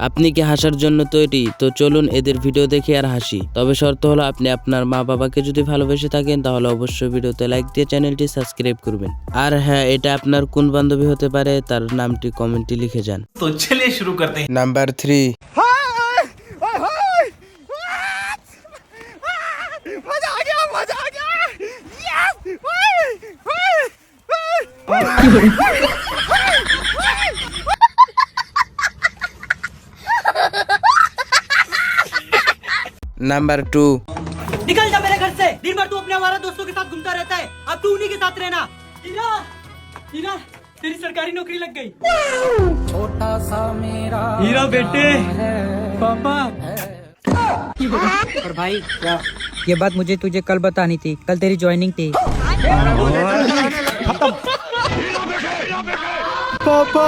আপনি কি হাসার জন্য তৈরি? তো চলুন এদের ভিডিও দেখে আর হাসি। তবে শর্ত হলো আপনি আপনার মা বাবাকে যদি ভালোবেসে থাকেন তাহলে অবশ্যই ভিডিওতে লাইক দিয়ে চ্যানেলটি সাবস্ক্রাইব করবেন। আর হ্যাঁ, এটা আপনার কোন বান্ধবী হতে পারে তার নামটি কমেন্টে লিখে যান। তো চলিए शुरू करते हैं। নাম্বার 3। नंबर 2। निकल जा मेरे घर से। दिन भर तू अपने हमारे दोस्तों के साथ घूमता रहता है, अब तू उन्हीं के साथ रहना। हीरा, हीरा, तेरी सरकारी नौकरी लग गई। छोटा सा मेरा हीरा बेटे, पापा। और भाई क्या ये बात मुझे तुझे कल बतानी थी, कल तेरी ज्वाइनिंग थी। पापा